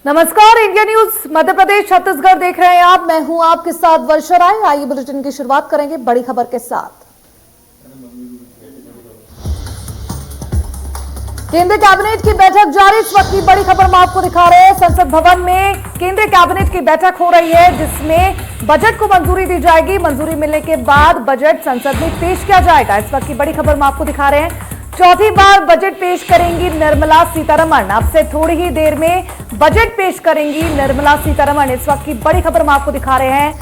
नमस्कार, India news Madhya Pradesh Chhattisgarh देख रहे हैं आप। मैं हूं आपके साथ वर्षा राय। आइए बुलेटिन की शुरुआत करेंगे बड़ी खबर के साथ। केंद्रीय कैबिनेट की बैठक जारी। इस वक्त की बड़ी खबर हम आपको दिखा रहे हैं। संसद भवन में केंद्रीय कैबिनेट की बैठक हो रही है, जिसमें बजट को मंजूरी दी जाएगी। मंजूरी मिलने के बाद बजट संसद में पेश किया जाएगा। इस वक्त की बड़ी खबर हम आपको दिखा रहे हैं। चौथी बार बजट पेश करेंगी निर्मला सीतारमण। अब से थोड़ी ही देर में बजट पेश करेंगी निर्मला सीतारमण। इस वक्त की बड़ी खबर हम आपको दिखा रहे हैं।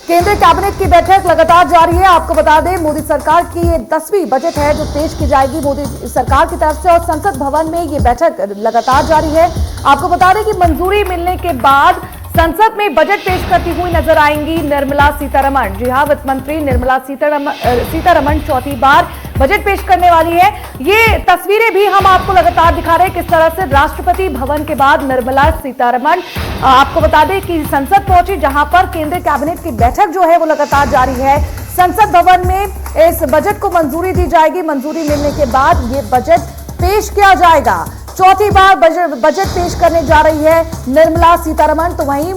केंद्रीय कैबिनेट की बैठक लगातार जारी है। आपको बता दें, मोदी सरकार की ये 10वीं बजट है जो पेश की जाएगी मोदी सरकार की तरफ से, और संसद भवन में ये बैठक लगातार जारी है। आपको बता दें कि मंजूरी मिलने के बाद संसद में बजट पेश करती हुई नजर आएंगी निर्मला सीतारमण। जी हां, वित्त मंत्री निर्मला सीतारमण चौथी बार बजट पेश करने वाली है। ये तस्वीरें भी हम आपको लगातार दिखा रहे हैं किस तरह से राष्ट्रपति भवन के बाद निर्मला सीतारमण आपको बता दें कि संसद पहुंची, जहां पर केंद्रीय कैबिनेट की बैठक जो है वो लगातार जारी है। संसद भवन में इस बजट को मंजूरी दी जाएगी। मंजूरी मिलने के बाद ये बजट पेश किया जाएगा। चौथी बार बजट पेश करने जा रही है निर्मला सीतारमण। तो वहीं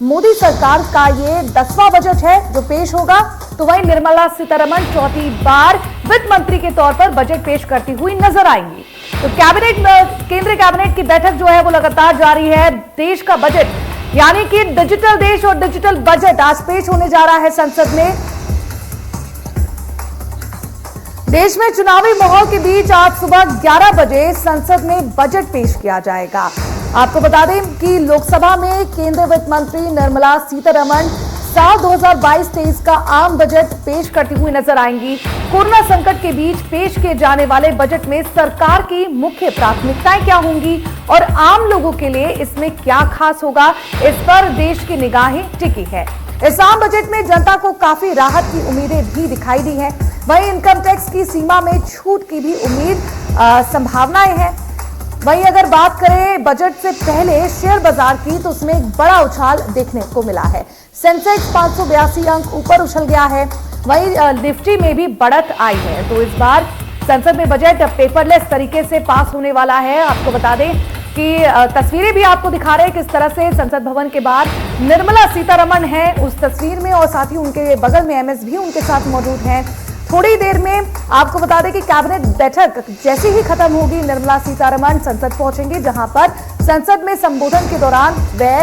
मोदी सरकार का ये 10वां बजट है जो पेश होगा। तो वहीं निर्मला सीतारमण चौथी बार वित्त मंत्री के तौर पर बजट पेश करती हुई नजर आएंगी। तो केंद्रीय कैबिनेट की बैठक जो है वो लगातार जारी है। देश का बजट यानी कि डिजिटल देश और डिजिटल बजट आज पेश होने जा रहा है संसद में। देश में चुनावी माहौल के बीच आज सुबह 11 बजे संसद में बजट पेश किया जाएगा। आपको बता दें कि लोकसभा में केंद्रीय वित्त मंत्री निर्मला सीतारमण साल 2022-23 का आम बजट पेश करती हुई नजर आएंगी। कोरोना संकट के बीच पेश किए जाने वाले बजट में सरकार की मुख्य प्राथमिकताएं क्या होंगी और आम लोगों के लिए इसमें क्या खास होगा, इस पर देश की निगाहें टिकी है। इस आम बजट में जनता को काफी राहत की उम्मीदें भी दिखाई दी हैं। वहीं इनकम टैक्स की सीमा में छूट की भी संभावनाएं हैं। वहीं अगर बात करें बजट से पहले शेयर बाजार की, तो उसमें एक बड़ा उछाल देखने को मिला है। सेंसेक्स 582 अंक ऊपर उछल गया है। वहीं निफ्टी में भी बढ़त आई है। तो इस बार संसद में बजट पेपरलेस तरीके से पास होने वाला है। आपको बता दें कि तस्वीरें भी आपको दिखा रहे हैं किस तरह से संसद भवन के बाहर निर्मला सीतारमण है उस तस्वीर में, और साथ ही उनके बगल में एमएस भी उनके साथ मौजूद हैं। थोड़ी देर में आपको बता दें कि कैबिनेट बैठक जैसे ही खत्म होगी, निर्मला सीतारमण संसद पहुंचेंगी, जहां पर संसद में संबोधन के दौरान वे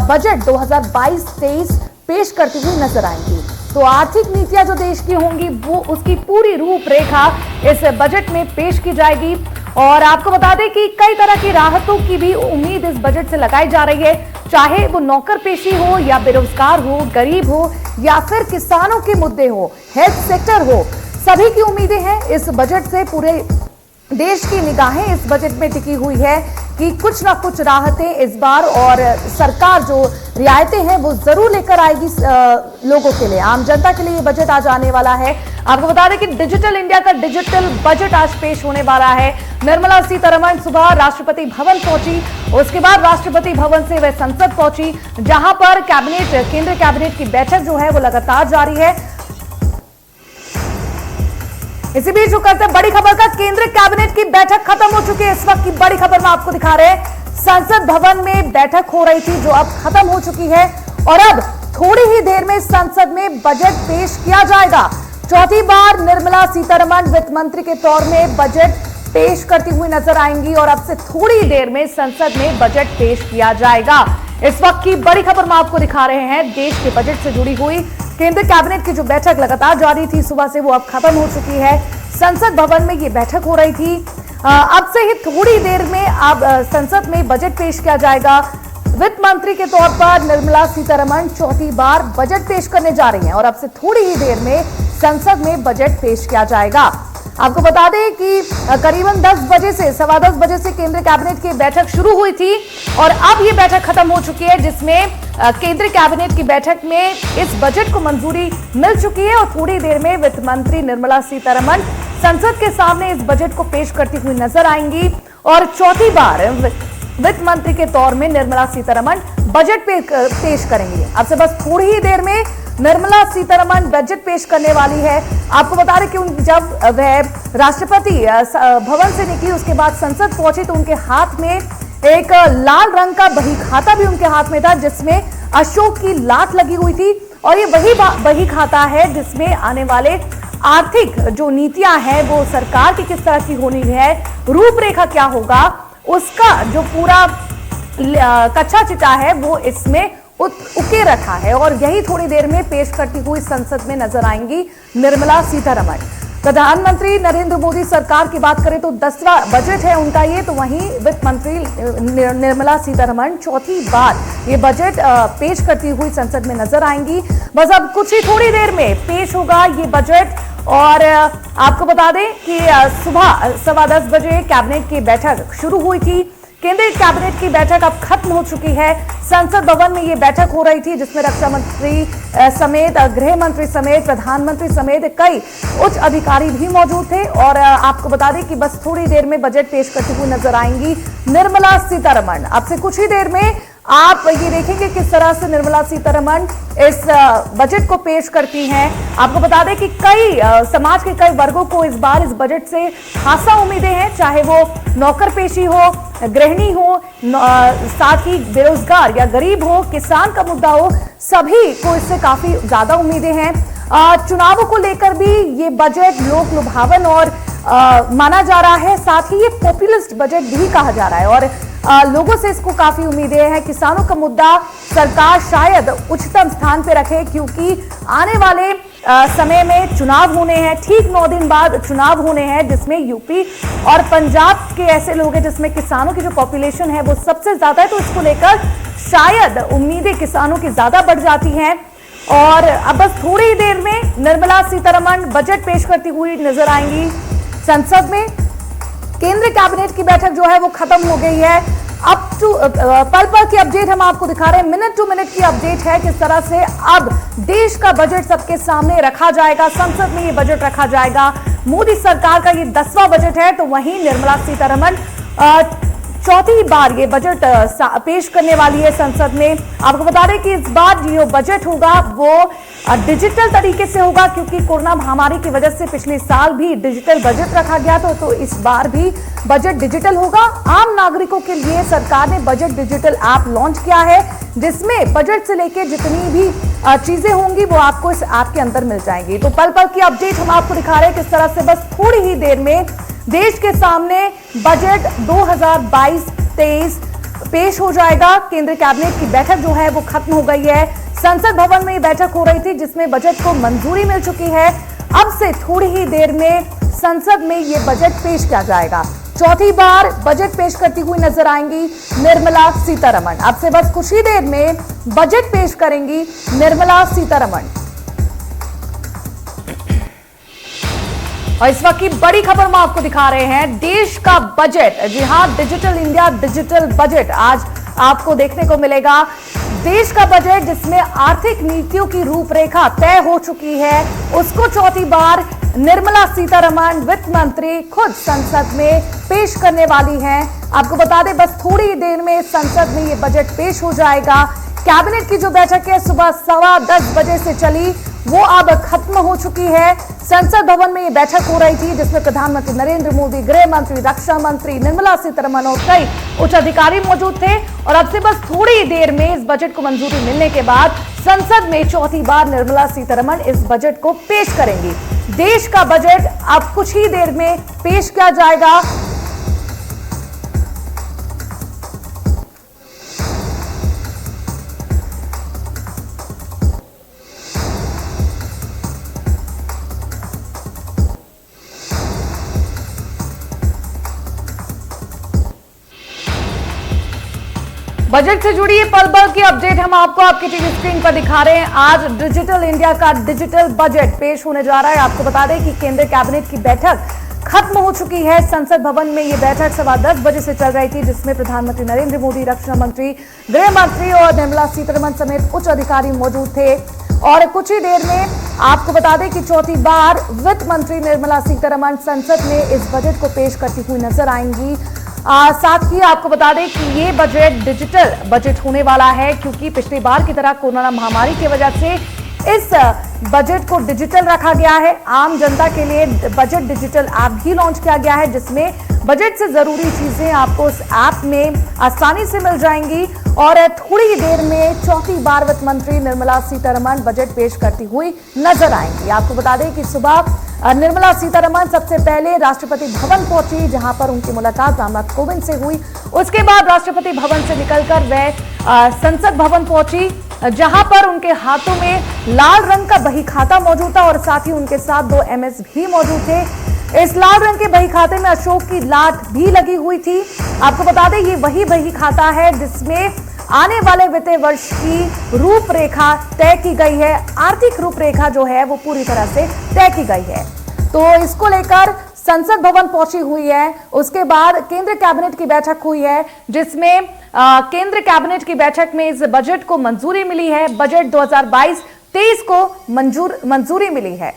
बजट 2022-23 पेश करती हुई नजर आएंगी। तो आर्थिक नीतियां जो देश की होंगी वो उसकी पूरी रूपरेखा इस बजट में पेश की जाएगी। और आपको बता दें कि कई तरह की राहतों की भी उम्मीद इस बजट से लगाई जा रही है, चाहे वो नौकर पेशी हो या बेरोजगार हो, गरीब हो या फिर किसानों के मुद्दे हो, हेल्थ सेक्टर हो, सभी की उम्मीदें हैं इस बजट से। पूरे देश की निगाहें इस बजट में टिकी हुई है कि कुछ ना कुछ राहतें इस बार, और सरकार जो रियायतें हैं वो जरूर लेकर आएगी लोगों के लिए, आम जनता के लिए ये बजट आज आने वाला है। आपको बता दें कि डिजिटल इंडिया का डिजिटल बजट आज पेश होने वाला है। निर्मला सीतारमण सुबह राष्ट्रपति भवन पहुंची, उसके बाद राष्ट्रपति भवन से वह संसद पहुंची, जहां पर केंद्रीय कैबिनेट की बैठक जो है वो लगातार जारी है। इसी बीच जो करते हैं बड़ी खबर का, केंद्रीय कैबिनेट की बैठक खत्म हो चुकी है। इस वक्त की बड़ी खबर में आपको दिखा रहे हैं। संसद भवन में बैठक हो रही थी जो अब खत्म हो चुकी है, और अब थोड़ी ही देर में संसद में बजट पेश किया जाएगा। चौथी बार निर्मला सीतारमण वित्त मंत्री के तौर में बजट पेश करती हुई नजर आएंगी, और अब से थोड़ी देर में संसद में बजट पेश किया जाएगा। इस वक्त की बड़ी खबर हम आपको दिखा रहे हैं। देश के बजट से जुड़ी हुई केंद्रीय कैबिनेट की जो बैठक लगातार जारी थी सुबह से, वो अब खत्म हो चुकी है। संसद भवन में ये बैठक हो रही थी। अब से ही थोड़ी देर में अब संसद में बजट पेश किया जाएगा। वित्त मंत्री के तौर पर निर्मला सीतारमण चौथी बार बजट पेश करने जा रही हैं, और अब से थोड़ी ही देर में संसद में बजट पेश किया जाएगा। आपको बता दें कि करीबन 10 बजे से 10:15 बजे से केंद्रीय कैबिनेट की बैठक शुरू हुई थी, और अब ये बैठक खत्म हो चुकी है, जिसमें केंद्रीय कैबिनेट की बैठक में इस बजट को मंजूरी मिल चुकी है। और थोड़ी देर में वित्त मंत्री निर्मला सीतारमण संसद के सामने इस बजट को पेश करती हुई नजर आएंगी, और चौथी बार वित्त मंत्री के तौर में निर्मला सीतारमण बजट पेश करेंगी। अब से बस थोड़ी ही देर में निर्मला सीतारमण बजट पेश करने वाली है। आपको बता दें कि जब वह राष्ट्रपति भवन से निकली, उसके बाद संसद पहुंची, तो उनके हाथ में एक लाल रंग का बही खाता भी उनके हाथ में था जिसमें अशोक की लात लगी हुई थी। और ये वही बही खाता है जिसमें आने वाले आर्थिक जो नीतियां हैं वो सरकार की किस तरह की होनी है, रूपरेखा क्या होगा, उसका जो पूरा कच्चा चिटा है वो इसमें उके रखा है। और यही थोड़ी देर में पेश करती हुई संसद में नजर आएंगी निर्मला सीतारमण। प्रधानमंत्री नरेंद्र मोदी सरकार की बात करें तो 10वां बजट है उनका ये, तो वहीं वित्त मंत्री निर्मला सीतारमण चौथी बार ये बजट पेश करती हुई संसद में नजर आएंगी। बस अब कुछ ही थोड़ी देर में पेश होगा ये बजट। और आपको बता दें कि सुबह 10:15 बजे कैबिनेट की बैठक शुरू हुई थी। केंद्रीय कैबिनेट की बैठक अब खत्म हो चुकी है। संसद भवन में ये बैठक हो रही थी जिसमें रक्षा मंत्री समेत, गृह मंत्री समेत, प्रधानमंत्री समेत कई उच्च अधिकारी भी मौजूद थे। और आपको बता दें कि बस थोड़ी देर में बजट पेश करती हुई नजर आएंगी निर्मला सीतारमण। अब से कुछ ही देर में आप ये देखेंगे किस तरह से निर्मला सीतारमण इस बजट को पेश करती हैं। आपको बता दें कि कई समाज के कई वर्गों को इस बार इस बजट से खासा उम्मीदें हैं, चाहे वो नौकर पेशी हो, गृहिणी हो, साथ ही बेरोजगार या गरीब हो, किसान का मुद्दा हो, सभी को इससे काफी ज्यादा उम्मीदें हैं। चुनावों को लेकर भी ये बजट लोक लुभावन और माना जा रहा है, साथ ही ये पॉपुलिस्ट बजट भी कहा जा रहा है। और लोगों से इसको काफी उम्मीदें हैं। किसानों का मुद्दा सरकार शायद उच्चतम स्थान पे रखे क्योंकि आने वाले समय में चुनाव होने हैं, ठीक 9 दिन बाद चुनाव होने हैं जिसमें यूपी और पंजाब के ऐसे लोग हैं जिसमें किसानों की जो पॉपुलेशन है वो सबसे ज्यादा है, तो इसको लेकर शायद उम्मीदें किसानों की ज्यादा बढ़ जाती हैं। और अब बस थोड़ी ही देर में निर्मला सीतारमण बजट पेश करती हुई नजर आएंगी संसद में। केंद्रीय कैबिनेट की बैठक जो है वो खत्म हो गई है। अब पल पल की अपडेट हम आपको दिखा रहे हैं, मिनट टू मिनट की अपडेट है किस तरह से अब देश का बजट सबके सामने रखा जाएगा, संसद में ये बजट रखा जाएगा। मोदी सरकार का ये 10वां बजट है, तो वहीं निर्मला सीतारमण चौथी बार ये बजट पेश करने वाली है संसद में। आपको बता दें कि इस बार जो बजट होगा वो डिजिटल तरीके से होगा क्योंकि कोरोना महामारी की वजह से पिछले साल भी डिजिटल बजट रखा गया था, तो इस बार भी बजट डिजिटल होगा। आम नागरिकों के लिए सरकार ने बजट डिजिटल ऐप लॉन्च किया है जिसमें बजट से लेकर जितनी भी चीजें होंगी वो आपको इस ऐप के अंदर मिल जाएंगी। तो पल पल की अपडेट हम आपको दिखा रहे हैं किस तरह से बस थोड़ी ही देर में देश के सामने बजट 2022-23 पेश हो जाएगा। केंद्रीय कैबिनेट की बैठक जो है वो खत्म हो गई है। संसद भवन में ये बैठक हो रही थी जिसमें बजट को मंजूरी मिल चुकी है। अब से थोड़ी ही देर में संसद में ये बजट पेश किया जाएगा। चौथी बार बजट पेश करती हुई नजर आएंगी निर्मला सीतारमण। अब से बस कुछ ही देर में बजट पेश करेंगी निर्मला सीतारमण। और इस वक्त की बड़ी खबर हम आपको दिखा रहे हैं, देश का बजट। जी हां, डिजिटल इंडिया डिजिटल बजट आज आपको देखने को मिलेगा। देश का बजट जिसमें आर्थिक नीतियों की रूपरेखा तय हो चुकी है, उसको चौथी बार निर्मला सीतारमण वित्त मंत्री खुद संसद में पेश करने वाली हैं। आपको बता दें बस थोड़ी देर में संसद में ये बजट पेश हो जाएगा। कैबिनेट की जो बैठक है सुबह 10:15 बजे से चली वो अब खत्म हो चुकी है। संसद भवन में ये बैठक हो रही थी जिसमें प्रधानमंत्री नरेंद्र मोदी, गृह मंत्री, रक्षा मंत्री, निर्मला सीतारमण और कई उच्च अधिकारी मौजूद थे। और अब से बस थोड़ी देर में इस बजट को मंजूरी मिलने के बाद संसद में चौथी बार निर्मला सीतारमण इस बजट को पेश करेंगी। देश का बजट अब कुछ ही देर में पेश किया जाएगा। बजट से जुड़ी पल पल की अपडेट हम आपको आपकी टीवी स्क्रीन पर दिखा रहे हैं। आज डिजिटल इंडिया का डिजिटल बजट पेश होने जा रहा है। आपको बता दें कि केंद्रीय कैबिनेट की बैठक खत्म हो चुकी है। संसद भवन में ये बैठक 10:15 बजे से चल रही थी जिसमें प्रधानमंत्री नरेंद्र मोदी, रक्षा मंत्री, गृह मंत्री और निर्मला सीतारमण समेत उच्च अधिकारी मौजूद थे। और कुछ ही देर में आपको बता दें कि चौथी बार वित्त मंत्री निर्मला सीतारमण संसद में इस बजट को पेश करती हुई नजर आएंगी। साथ ही आपको बता दें कि ये बजट डिजिटल बजट होने वाला है क्योंकि पिछली बार की तरह कोरोना महामारी की वजह से इस बजट को डिजिटल रखा गया है। आम जनता के लिए बजट डिजिटल ऐप भी लॉन्च किया गया है, जिसमें बजट से जरूरी चीजें आपको उस ऐप में आसानी से मिल जाएंगी। और थोड़ी ही देर में चौथी बार वित्त मंत्री निर्मला सीतारमण बजट पेश करती हुई नजर आएंगी। आपको बता दें कि सुबह निर्मला सीतारमण सबसे पहले राष्ट्रपति भवन पहुंची, जहां पर उनकी मुलाकात रामनाथ कोविंद से हुई। उसके बाद राष्ट्रपति भवन से निकलकर वह संसद भवन पहुंची, जहां पर उनके हाथों में लाल रंग का बही खाता मौजूद था और साथ ही उनके साथ 2 MS भी मौजूद थे। इस लाल रंग के बही खाते में अशोक की लाट भी लगी हुई थी। आपको बता दें ये वही बही खाता है जिसमें आने वाले वित्तीय वर्ष की रूपरेखा तय की गई है। आर्थिक रूपरेखा जो है वो पूरी तरह से तय की गई है। तो इसको लेकर संसद भवन पहुंची हुई है। उसके बाद केंद्र कैबिनेट की बैठक हुई है, जिसमें केंद्र कैबिनेट की बैठक में इस बजट को मंजूरी मिली है। बजट 2022-23 को मंजूरी मिली है।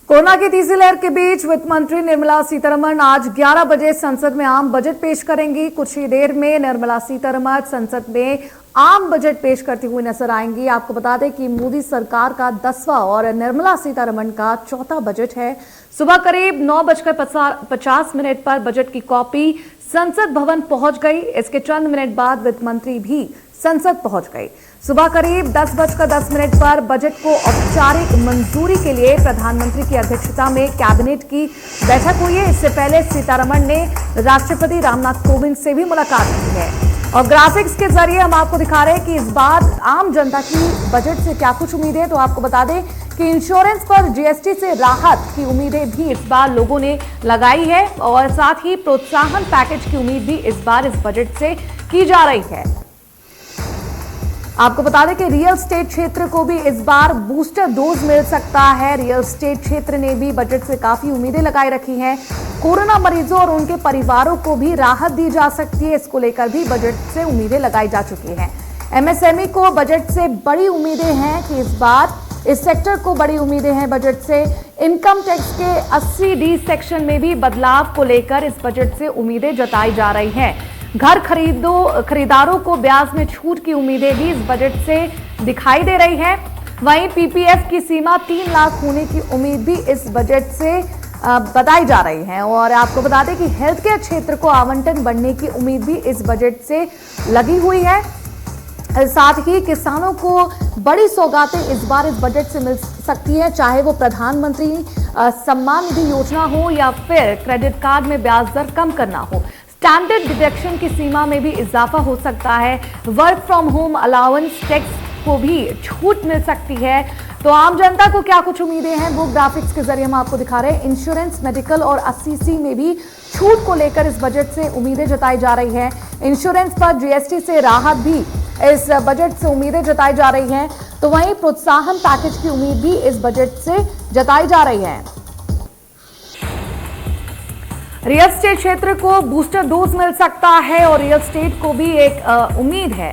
कोरोना की तीसरी लहर के बीच वित्त मंत्री निर्मला सीतारमण आज 11 बजे संसद में आम बजट पेश करेंगी। कुछ ही देर में निर्मला सीतारमण संसद में आम बजट पेश करती हुई नजर आएंगी। आपको बता दें कि मोदी सरकार का 10वां और निर्मला सीतारमण का चौथा बजट है। सुबह करीब 9:50 पर बजट की कॉपी संसद भवन पहुंच गई। इसके चंद मिनट बाद वित्त मंत्री भी संसद पहुंच गई। सुबह करीब 10:10 पर बजट को औपचारिक मंजूरी के लिए प्रधानमंत्री की अध्यक्षता में कैबिनेट की बैठक हुई है। इससे पहले सीतारमण ने राष्ट्रपति रामनाथ कोविंद से भी मुलाकात की है। और ग्राफिक्स के जरिए हम आपको दिखा रहे हैं कि इस बार आम जनता की बजट से क्या कुछ उम्मीदें। तो आपको बता दें कि इंश्योरेंस पर GST से राहत की उम्मीदें भी इस बार लोगों ने लगाई है और साथ ही प्रोत्साहन पैकेज की उम्मीद भी इस बार इस बजट से की जा रही है। आपको बता दें कि रियल एस्टेट क्षेत्र को भी इस बार बूस्टर डोज मिल सकता है। रियल एस्टेट क्षेत्र ने भी बजट से काफी उम्मीदें लगाई रखी हैं। कोरोना मरीजों और उनके परिवारों को भी राहत दी जा सकती है, इसको लेकर भी बजट से उम्मीदें लगाई जा चुकी हैं। MSME को बजट से बड़ी उम्मीदें हैं कि इस बार इस सेक्टर को बड़ी उम्मीदें हैं बजट से। इनकम टैक्स के 80D सेक्शन में भी बदलाव को लेकर इस बजट से उम्मीदें जताई जा रही हैं। घर खरीदारों को ब्याज में छूट की उम्मीदें भी इस बजट से दिखाई दे रही है। वहीं PPF की सीमा 3 लाख होने की उम्मीद भी इस बजट से बताई जा रही है। और आपको बता दें कि हेल्थ केयर क्षेत्र को आवंटन बढ़ने की उम्मीद भी इस बजट से लगी हुई है। साथ ही किसानों को बड़ी सौगातें इस बार इस बजट से मिल सकती है, चाहे वो प्रधानमंत्री सम्मान निधि योजना हो या फिर क्रेडिट कार्ड में ब्याज दर कम करना हो। स्टैंडर्ड डिडक्शन की सीमा में भी इजाफा हो सकता है। Work from home allowance tax को भी छूट मिल सकती है। तो आम जनता को क्या कुछ उम्मीदें हैं वो ग्राफिक्स के जरिए हम आपको दिखा रहे हैं। इंश्योरेंस, मेडिकल और 80C में भी छूट को लेकर इस बजट से उम्मीदें जताई जा रही है। इंश्योरेंस पर GST से राहत भी इस बजट से उम्मीदें जताई जा रही हैं। तो वहीं प्रोत्साहन पैकेज की उम्मीद भी इस बजट से जताई जा रही है। रियल एस्टेट क्षेत्र को बूस्टर डोज मिल सकता है और रियल एस्टेट को भी एक उम्मीद है।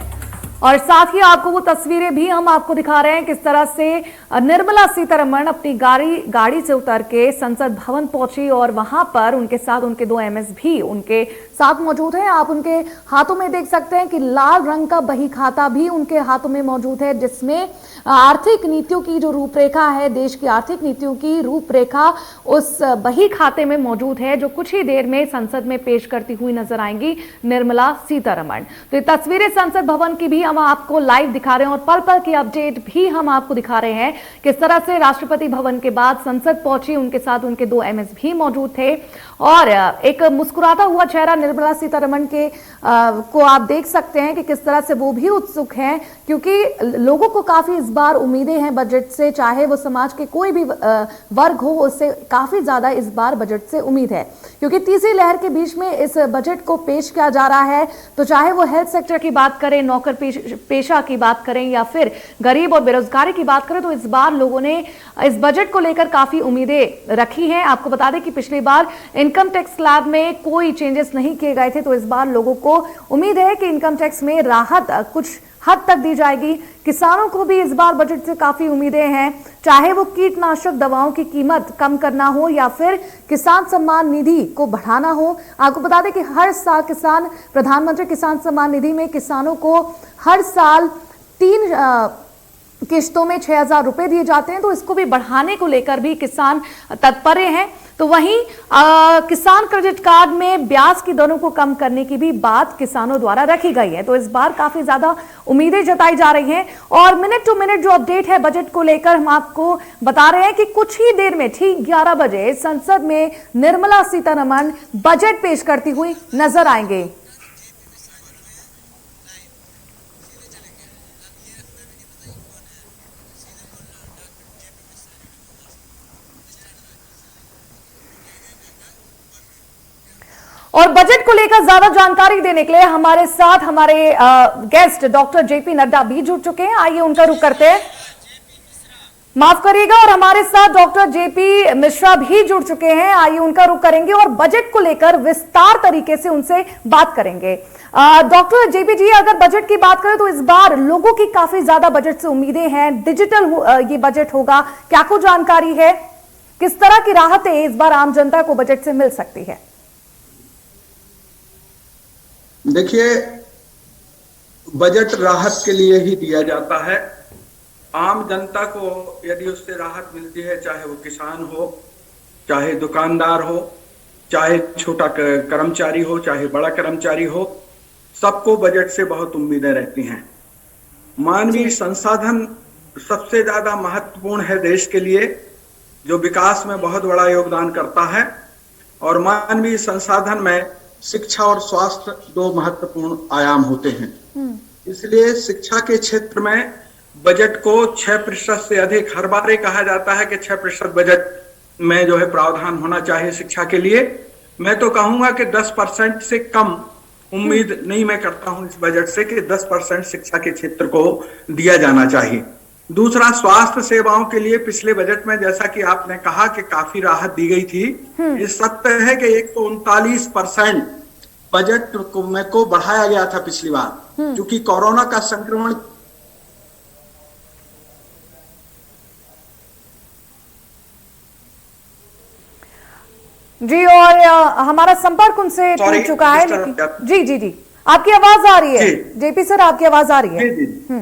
और साथ ही आपको वो तस्वीरें भी हम आपको दिखा रहे हैं किस तरह से निर्मला सीतारमण अपनी गाड़ी से उतर के संसद भवन पहुंची और वहां पर उनके साथ उनके 2 एमएस भी उनके साथ मौजूद हैं। आप उनके हाथों में देख सकते हैं कि लाल रंग का बही खाता भी उनके हाथों में मौजूद है, जिसमें आर्थिक नीतियों की जो रूपरेखा है, देश की आर्थिक नीतियों की रूपरेखा उस बही खाते में मौजूद है, जो कुछ ही देर में संसद में पेश करती हुई नजर आएंगी निर्मला सीतारमण। तो ये तस्वीरें संसद भवन की भी हम आपको लाइव दिखा रहे हैं और पल पल की अपडेट भी हम आपको दिखा रहे हैं। किस तरह से राष्ट्रपति भवन के बाद संसद पहुंची, उनके साथ उनके 2 एमएस भी मौजूद थे और एक मुस्कुराता हुआ चेहरा निर्मला सीतारमण के को आप देख सकते हैं कि किस तरह से वो भी उत्सुक हैं, क्योंकि लोगों को काफी इस बार उम्मीदें हैं बजट से, चाहे वो समाज के कोई भी वर्ग हो, उससे काफी ज्यादा इस बार बजट से उम्मीद है, क्योंकि तीसरी लहर के बीच में इस बजट को पेश किया जा रहा है। तो चाहे वो हेल्थ सेक्टर की बात करें, नौकर पेशा की बात करें या फिर गरीब और बेरोजगारी की बात करें, तो इस बार लोगों ने इस बजट को लेकर काफी उम्मीदें रखी हैं। आपको बता दें कि पिछली बार इनकम टैक्स स्लैब में कोई चेंजेस नहीं किए गए थे, तो इस बार लोगों को उम्मीद है कि इनकम टैक्स में राहत कुछ हद तक दी जाएगी। किसानों को भी इस बार बजट से काफी उम्मीदें हैं, चाहे वो कीटनाशक दवाओं की कीमत कम करना हो या फिर किसान सम्मान निधि को बढ़ाना हो। आपको बता दें कि हर साल प्रधानमंत्री किसान सम्मान निधि में किसानों को हर साल 3 किश्तों में 6,000 रुपए दिए जाते हैं, तो इसको भी बढ़ाने को लेकर भी किसान तत्पर हैं। तो वहीं किसान क्रेडिट कार्ड में ब्याज की दरों को कम करने की भी बात किसानों द्वारा रखी गई है। तो इस बार काफी ज्यादा उम्मीदें जताई जा रही हैं और मिनट टू मिनट जो अपडेट है बजट को लेकर हम आपको बता रहे हैं कि कुछ ही देर में ठीक 11 बजे संसद में निर्मला सीतारमण बजट पेश करती हुई नजर आएंगे। और बजट को लेकर ज्यादा जानकारी देने के लिए हमारे साथ हमारे गेस्ट डॉक्टर जेपी नड्डा भी जुड़ चुके हैं। आइए उनका रुख करते हैं। माफ करिएगा, और हमारे साथ डॉक्टर जेपी मिश्रा भी जुड़ चुके हैं। आइए उनका रुख करेंगे और बजट को लेकर विस्तार तरीके से उनसे बात करेंगे। डॉक्टर जेपी जी, अगर बजट की बात करें तो इस बार लोगों की काफी ज्यादा बजट से उम्मीदें हैं, डिजिटल ये बजट होगा, क्या कुछ जानकारी है? किस तरह की राहतें इस बार आम जनता को बजट से मिल सकती है? देखिए, बजट राहत के लिए ही दिया जाता है। आम जनता को यदि उससे राहत मिलती है, चाहे वो किसान हो, चाहे दुकानदार हो, चाहे छोटा कर्मचारी हो, चाहे बड़ा कर्मचारी हो, सबको बजट से बहुत उम्मीदें रहती हैं। मानवीय संसाधन सबसे ज्यादा महत्वपूर्ण है देश के लिए, जो विकास में बहुत बड़ा योगदान करता है, और मानवीय संसाधन में शिक्षा और स्वास्थ्य 2 महत्वपूर्ण आयाम होते हैं। इसलिए शिक्षा के क्षेत्र में बजट को 6% से अधिक, हर बार ये कहा जाता है कि 6% बजट में जो है प्रावधान होना चाहिए शिक्षा के लिए। मैं तो कहूंगा कि 10% से कम उम्मीद नहीं मैं करता हूं इस बजट से कि 10% शिक्षा के क्षेत्र को दिया जाना चाहिए। दूसरा, स्वास्थ्य सेवाओं के लिए पिछले बजट में, जैसा कि आपने कहा, कि काफी राहत दी गई थी। ये सत्य है कि 139% बजट को बढ़ाया गया था पिछली बार, क्योंकि कोरोना का संक्रमण जी, और हमारा संपर्क उनसे टूट चुका है, लेकिन जी आपकी आवाज आ रही है। जेपी सर, आपकी आवाज आ रही है।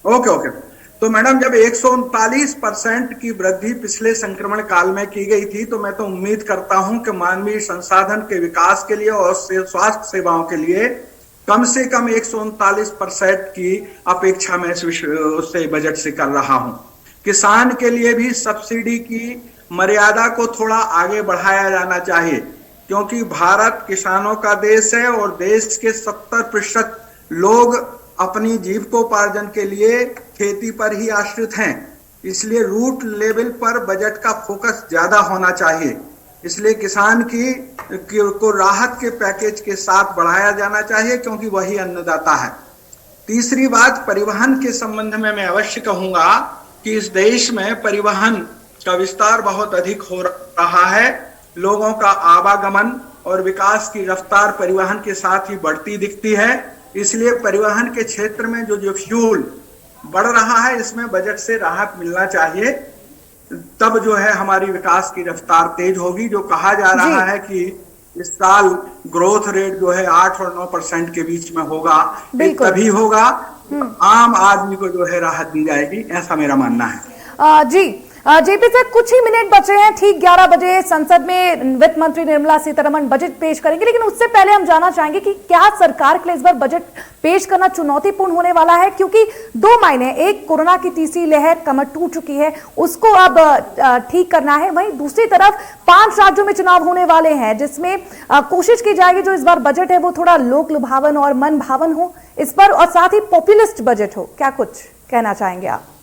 ओके। तो मैडम, जब 139% की वृद्धि पिछले संक्रमण काल में की गई थी, तो मैं तो उम्मीद करता हूं कि मानवीय संसाधन के विकास के लिए और स्वास्थ्य सेवाओं के लिए कम से कम 139% की अपेक्षा मैं उससे बजट से कर रहा हूं। किसान के लिए भी सब्सिडी की मर्यादा को थोड़ा आगे बढ़ाया जाना चाहिए, क्योंकि भारत किसानों का देश है और देश के 70% लोग अपनी जीविकोपार्जन के लिए खेती पर ही आश्रित हैं। इसलिए रूट लेवल पर बजट का फोकस ज्यादा होना चाहिए। इसलिए किसान को राहत के पैकेज के साथ बढ़ाया जाना चाहिए, क्योंकि वही अन्नदाता है। तीसरी बात, परिवहन के संबंध में मैं अवश्य कहूंगा कि इस देश में परिवहन का विस्तार बहुत अधिक हो रहा है। लोगों का आवागमन और विकास की रफ्तार परिवहन के साथ ही बढ़ती दिखती है। इसलिए परिवहन के क्षेत्र में जो फ्यूल बढ़ रहा है, इसमें बजट से राहत मिलना चाहिए, तब जो है हमारी विकास की रफ्तार तेज होगी। जो कहा जा रहा है कि इस साल ग्रोथ रेट जो है 8 और 9% के बीच में होगा, तभी होगा आम आदमी को जो है राहत दी जाएगी, ऐसा मेरा मानना है। जी जेपी सर, कुछ ही मिनट बचे हैं, ठीक 11 बजे संसद में वित्त मंत्री निर्मला सीतारमण बजट पेश करेंगे, लेकिन उससे पहले हम जानना चाहेंगे कि क्या सरकार के लिए इस बार बजट पेश करना चुनौतीपूर्ण होने वाला है, क्योंकि 2 मायने, एक कोरोना की तीसरी लहर कमर टूट चुकी है, उसको अब ठीक करना है, वहीं दूसरी तरफ 5 राज्यों में चुनाव होने वाले हैं, जिसमें कोशिश की जाएगी जो इस बार बजट है वो थोड़ा लोक लुभावन और मन भावन हो इस पर, और साथ ही पॉपुलिस्ट बजट हो। क्या कुछ कहना चाहेंगे आप?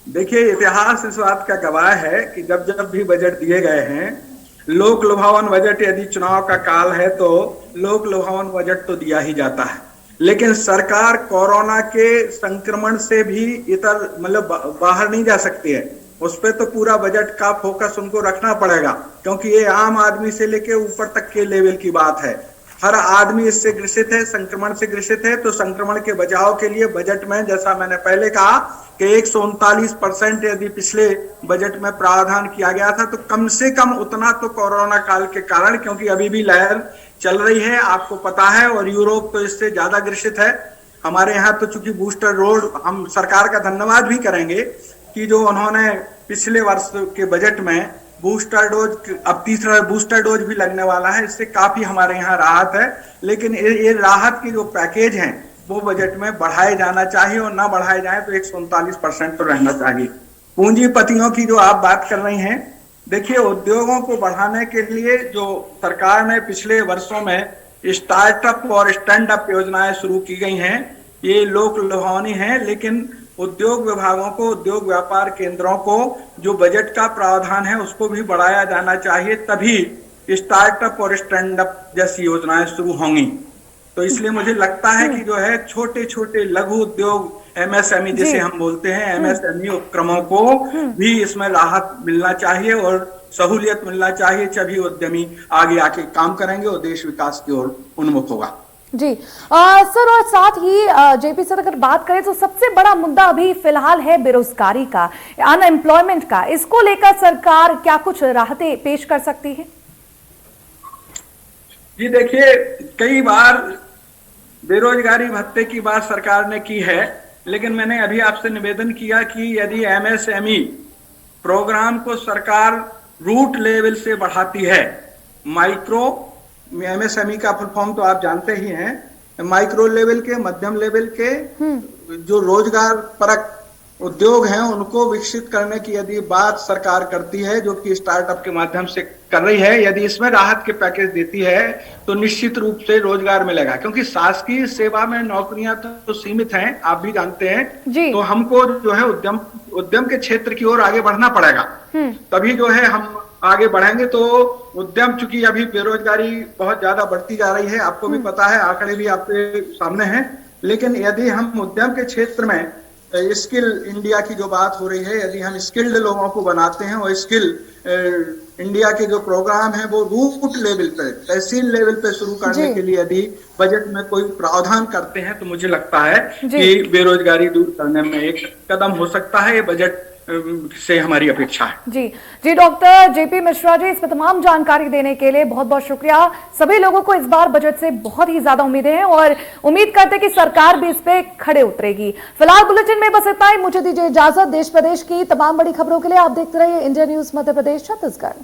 देखिए, इतिहास इस बात का गवाह है कि जब जब भी बजट दिए गए हैं, लोक लुभावन बजट, यदि चुनाव का काल है तो लोक लुभावन बजट तो दिया ही जाता है, लेकिन सरकार कोरोना के संक्रमण से भी इतर मतलब बाहर नहीं जा सकती है, उस पर तो पूरा बजट का फोकस उनको रखना पड़ेगा, क्योंकि ये आम आदमी से लेके ऊपर तक के लेवल की बात है। हर आदमी इससे ग्रसित है, संक्रमण से ग्रसित है, तो संक्रमण के बचाव के लिए बजट में, जैसा मैंने पहले कहा कि 139% यदि पिछले बजट में प्रावधान किया गया था, तो कम से कम उतना तो कोरोना काल के कारण, क्योंकि अभी भी लहर चल रही है, आपको पता है, और यूरोप तो इससे ज्यादा ग्रसित है। हमारे यहाँ तो चूंकि बूस्टर डोज, हम सरकार का धन्यवाद भी करेंगे कि जो उन्होंने पिछले वर्ष के बजट में बूस्टर डोज, अब तीसरा बूस्टर डोज भी लगने वाला है, इससे काफी हमारे यहाँ राहत है। लेकिन ये राहत की जो पैकेज हैं वो बजट में बढ़ाए जाना चाहिए, और ना बढ़ाए जाए तो 139% तो रहना चाहिए। पूंजीपतियों की जो आप बात कर रही हैं, देखिए, उद्योगों को बढ़ाने के लिए जो सरकार ने पिछले वर्षों में स्टार्टअप और स्टैंड अप योजनाएं शुरू की गई हैं, ये लोक लुभावनी है, लेकिन उद्योग विभागों को, उद्योग व्यापार केंद्रों को जो बजट का प्रावधान है उसको भी बढ़ाया जाना चाहिए, तभी स्टार्टअप और स्टैंड अप जैसी योजनाएं शुरू होंगी। तो इसलिए मुझे लगता है कि जो है छोटे छोटे लघु उद्योग, एमएसएमई जिसे हम बोलते हैं, एमएसएमई उपक्रमों को भी इसमें राहत मिलना चाहिए और सहूलियत मिलना चाहिए, तभी उद्यमी आगे आके काम करेंगे और देश विकास की ओर उन्मुख होगा। जी सर, और साथ ही जेपी सर, अगर बात करें तो सबसे बड़ा मुद्दा अभी फिलहाल है बेरोजगारी का, अनएम्प्लॉयमेंट का, इसको लेकर सरकार क्या कुछ राहतें पेश कर सकती है? जी देखिए, कई बार बेरोजगारी भत्ते की बात सरकार ने की है, लेकिन मैंने अभी आपसे निवेदन किया कि यदि एमएसएमई प्रोग्राम को सरकार रूट लेवल से बढ़ाती है, माइक्रो एमएसएमई का फुल फॉर्म तो आप जानते ही हैं, माइक्रो लेवल के, मध्यम लेवल के जो रोजगार परक उद्योग हैं उनको विकसित करने की यदि बात सरकार करती है, जो कि स्टार्टअप के माध्यम से कर रही है, यदि इसमें राहत के पैकेज देती है तो निश्चित रूप से रोजगार मिलेगा, क्योंकि शासकीय सेवा में नौकरियां तो सीमित हैं, आप भी जानते हैं। तो हमको जो है उद्यम के क्षेत्र की ओर आगे बढ़ना पड़ेगा, तभी जो है हम आगे बढ़ेंगे। तो उद्यम, चूंकि अभी बेरोजगारी बहुत ज्यादा बढ़ती जा रही है, आपको भी पता है, आंकड़े भी आपके सामने हैं, लेकिन यदि हम उद्यम के क्षेत्र में स्किल इंडिया की जो बात हो रही है, यदि हम स्किल्ड लोगों को बनाते हैं और स्किल इंडिया के जो प्रोग्राम है वो रूट लेवल पे, तहसील लेवल पे शुरू करने के लिए यदि बजट में कोई प्रावधान करते हैं, तो मुझे लगता है कि बेरोजगारी दूर करने में एक कदम हो सकता है। ये बजट से हमारी अपेक्षा है। जी डॉक्टर जेपी मिश्रा जी, इस पर तमाम जानकारी देने के लिए बहुत बहुत शुक्रिया। सभी लोगों को इस बार बजट से बहुत ही ज्यादा उम्मीदें हैं और उम्मीद करते हैं कि सरकार भी इस पे खड़े उतरेगी। फिलहाल बुलेटिन में बस इतना ही, मुझे दीजिए इजाजत। देश प्रदेश की तमाम बड़ी खबरों के लिए आप देखते रहिए इंडिया न्यूज मध्य प्रदेश छत्तीसगढ़।